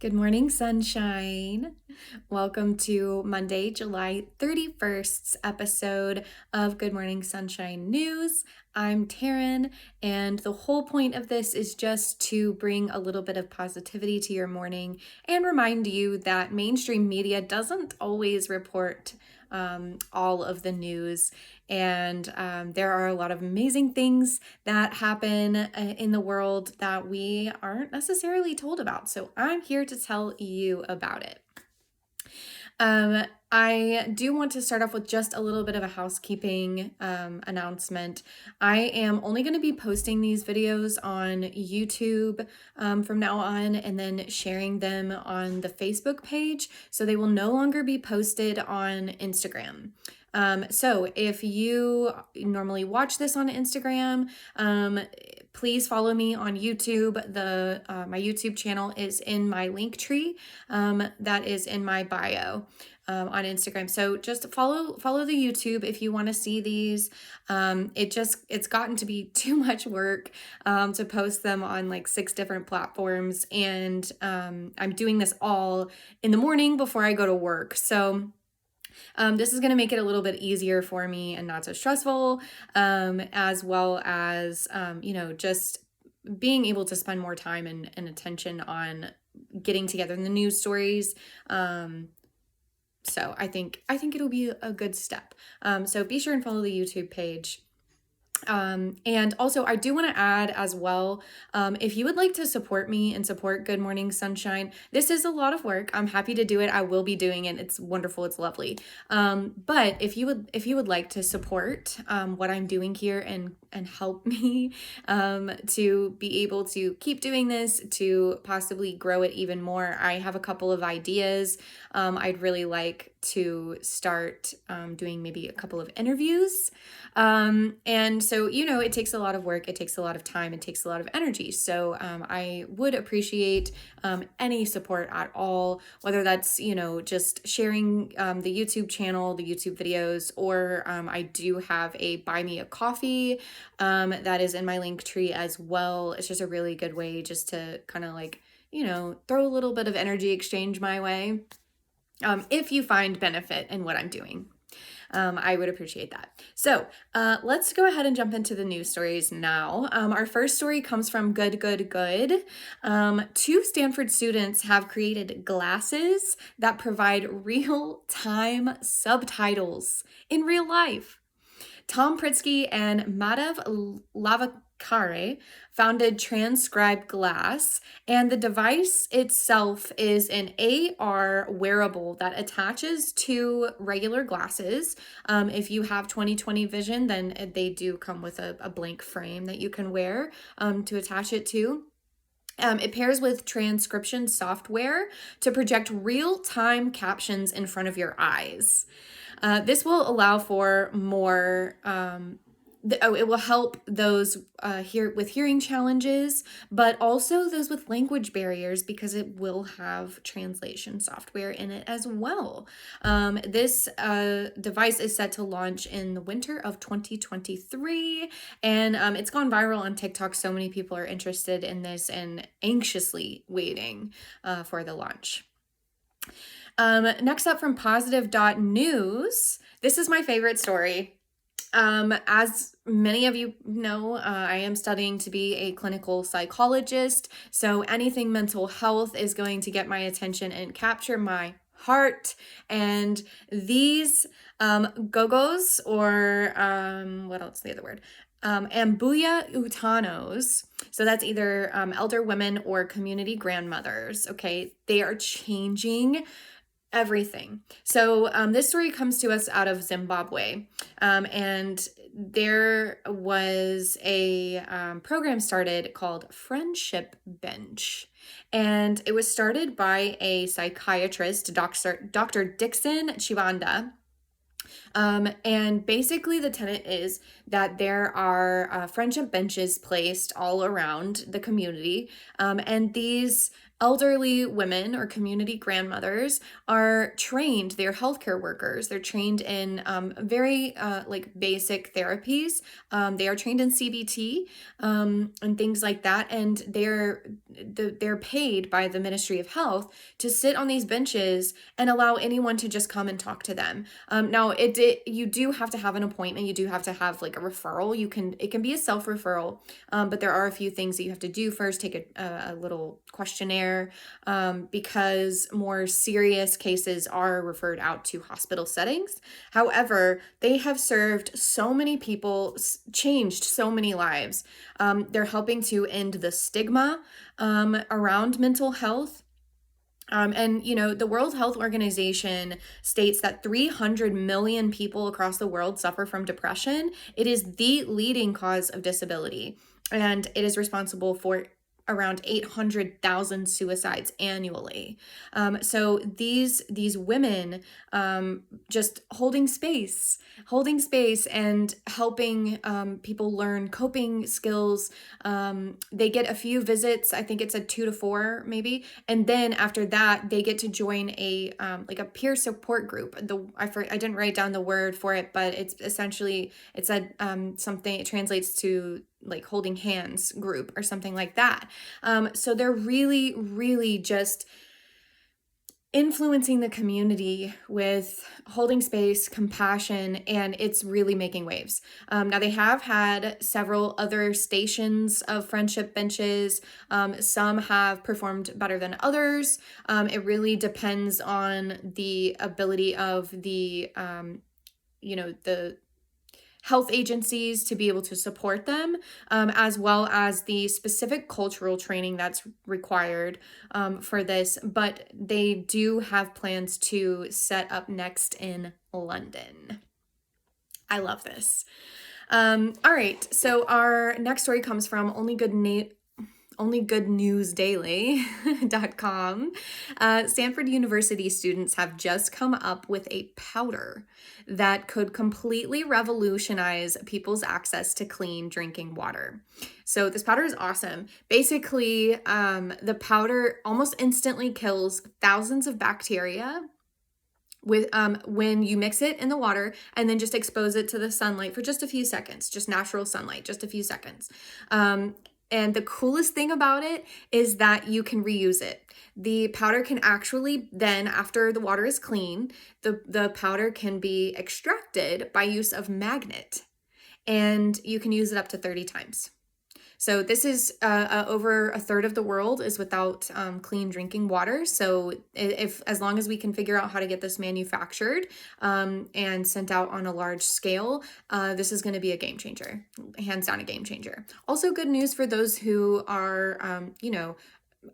Good morning, sunshine. Welcome to Monday, July 31st's episode of Good Morning Sunshine News. I'm Taryn, and the whole point of this is just to bring a little bit of positivity to your morning and remind you that mainstream media doesn't always report all of the news. And there are a lot of amazing things that happen in the world that we aren't necessarily told about. So I'm here to tell you about it. I do want to start off with just a little bit of a housekeeping announcement. I am only going to be posting these videos on YouTube from now on and then sharing them on the Facebook page. So they will no longer be posted on Instagram. So if you normally watch this on Instagram, please follow me on YouTube. My YouTube channel is in my link tree. That is in my bio on Instagram. So just follow the YouTube if you want to see these. It's gotten to be too much work to post them on like 6 different platforms, and I'm doing this all in the morning before I go to work. So this is going to make it a little bit easier for me and not so stressful, as well as, just being able to spend more time and attention on getting together in the news stories. So I think it'll be a good step. So be sure and follow the YouTube page. And also I do want to add as well, if you would like to support me and support Good Morning Sunshine, this is a lot of work. I'm happy to do it. I will be doing it. It's wonderful. It's lovely. But if you would like to support, what I'm doing here and help me, to be able to keep doing this, to possibly grow it even more, I have a couple of ideas. I'd really like to start, doing maybe a couple of interviews. And so, it takes a lot of work, it takes a lot of time, it takes a lot of energy. So I would appreciate any support at all, whether that's, just sharing the YouTube channel, the YouTube videos, or I do have a Buy Me a Coffee that is in my link tree as well. It's just a really good way just to kind of like, throw a little bit of energy exchange my way. If you find benefit in what I'm doing. I would appreciate that. So let's go ahead and jump into the news stories now. Our first story comes from Good. 2 Stanford students have created glasses that provide real-time subtitles in real life. Tom Pritzky and Madhav Lavakare founded Transcribe Glass, and the device itself is an AR wearable that attaches to regular glasses. If you have 20/20 vision, then they do come with a blank frame that you can wear to attach it to. It pairs with transcription software to project real-time captions in front of your eyes. This will allow for more, it will help those with hearing challenges, but also those with language barriers because it will have translation software in it as well. This device is set to launch in the winter of 2023, and it's gone viral on TikTok. So many people are interested in this and anxiously waiting for the launch. Next up from positive.news, this is my favorite story. As many of you know, I am studying to be a clinical psychologist, so anything mental health is going to get my attention and capture my heart. And these gogos, or what else is the other word? Ambuya Utanos. So that's either elder women or community grandmothers. Okay, they are changing everything. So this story comes to us out of Zimbabwe, and there was a program started called Friendship Bench, and it was started by a psychiatrist, Dr. Dixon Chibanda. And basically the tenet is that there are friendship benches placed all around the community, and these Elderly women or community grandmothers are trained, they're healthcare workers. They're trained in very like basic therapies. They are trained in CBT and things like that. And they're paid by the Ministry of Health to sit on these benches and allow anyone to just come and talk to them. Now, you do have to have an appointment. You do have to have like a referral. It can be a self-referral, but there are a few things that you have to do first. Take a little questionnaire, because more serious cases are referred out to hospital settings. However, they have served so many people, changed so many lives. They're helping to end the stigma around mental health. And, you know, the World Health Organization states that 300 million people across the world suffer from depression. It is the leading cause of disability, and it is responsible for around 800,000 suicides annually. So these women just holding space and helping people learn coping skills. They get a few visits. I think it's a 2 to 4 maybe, and then after that they get to join a like a peer support group. I didn't write down the word for it, but it's essentially something. It translates to like holding hands group or something like that. So they're really, really just influencing the community with holding space, compassion, and it's really making waves. Now, they have had several other stations of friendship benches. Some have performed better than others. It really depends on the ability of the health agencies to be able to support them, as well as the specific cultural training that's required for this. But they do have plans to set up next in London. I love this. All right, so our next story comes from onlygoodnewsdaily.com. Stanford University students have just come up with a powder that could completely revolutionize people's access to clean drinking water. So this powder is awesome. Basically, the powder almost instantly kills thousands of bacteria with when you mix it in the water and then just expose it to the sunlight for just a few seconds, just natural sunlight, just a few seconds. And the coolest thing about it is that you can reuse it. The powder can actually then, after the water is clean, the powder can be extracted by use of magnet, and you can use it up to 30 times. So this is over a third of the world is without clean drinking water. So as long as we can figure out how to get this manufactured and sent out on a large scale, this is going to be a game changer, hands down a game changer. Also good news for those who are,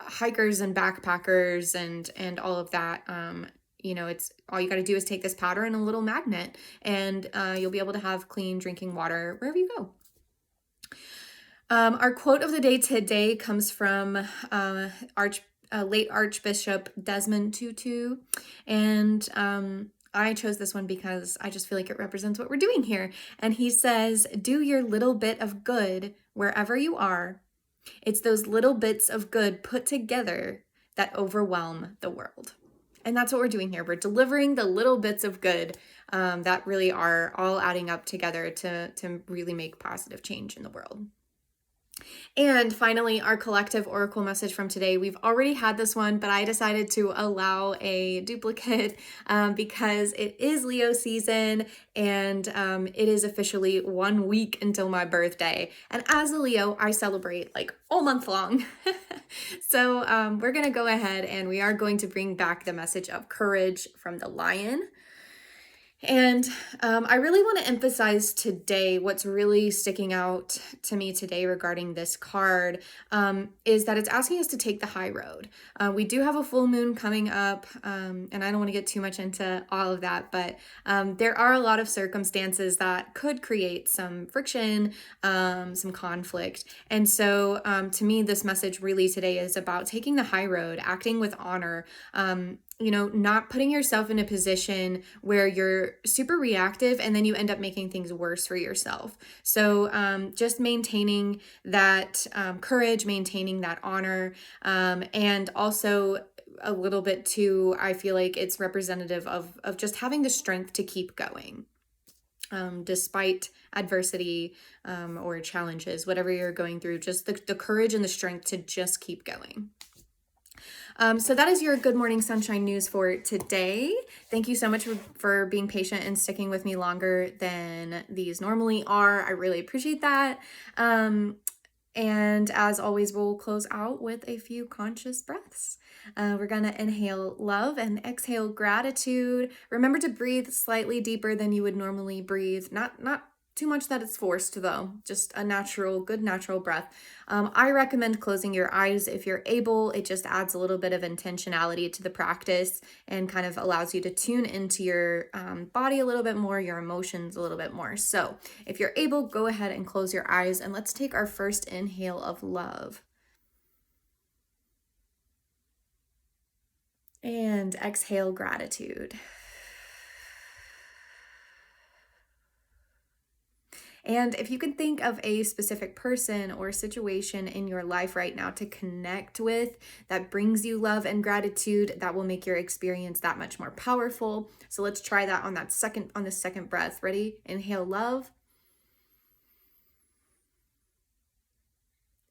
hikers and backpackers and all of that. It's all you got to do is take this powder and a little magnet, and you'll be able to have clean drinking water wherever you go. Our quote of the day today comes from late Archbishop Desmond Tutu, and I chose this one because I just feel like it represents what we're doing here. And he says, "Do your little bit of good wherever you are. It's those little bits of good put together that overwhelm the world." And that's what we're doing here. We're delivering the little bits of good that really are all adding up together to really make positive change in the world. And finally, our collective oracle message from today. We've already had this one, but I decided to allow a duplicate because it is Leo season, and it is officially 1 week until my birthday. And as a Leo, I celebrate like all month long. So we're going to go ahead and we are going to bring back the message of courage from the lion. And I really want to emphasize today what's really sticking out to me today regarding this card is that it's asking us to take the high road. We do have a full moon coming up, and I don't want to get too much into all of that, but there are a lot of circumstances that could create some friction, some conflict. And so to me, this message really today is about taking the high road, acting with honor, not putting yourself in a position where you're super reactive and then you end up making things worse for yourself. So just maintaining that courage, maintaining that honor, and also a little bit too, I feel like it's representative of just having the strength to keep going. Despite adversity or challenges, whatever you're going through, just the courage and the strength to just keep going. So that is your Good Morning Sunshine news for today. Thank you so much for being patient and sticking with me longer than these normally are. I really appreciate that. And as always, we'll close out with a few conscious breaths. We're going to inhale love and exhale gratitude. Remember to breathe slightly deeper than you would normally breathe. Not too much that it's forced, though. Just a good natural breath. I recommend closing your eyes if you're able. It just adds a little bit of intentionality to the practice and kind of allows you to tune into your body a little bit more, your emotions a little bit more. So if you're able, go ahead and close your eyes and let's take our first inhale of love. And exhale gratitude. And if you can think of a specific person or situation in your life right now to connect with that brings you love and gratitude, that will make your experience that much more powerful. So let's try that on the second breath. Ready? Inhale love.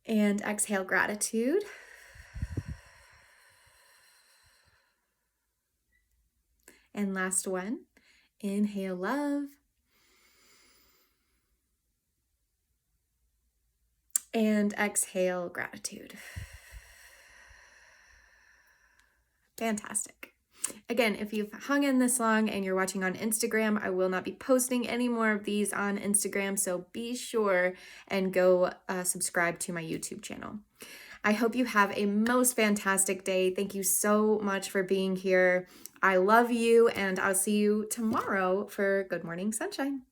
And exhale gratitude. And last one. Inhale love. And exhale gratitude. Fantastic. Again, if you've hung in this long and you're watching on Instagram, I will not be posting any more of these on Instagram, so be sure and go subscribe to my YouTube channel. I hope you have a most fantastic day. Thank you so much for being here. I love you, and I'll see you tomorrow for Good Morning Sunshine.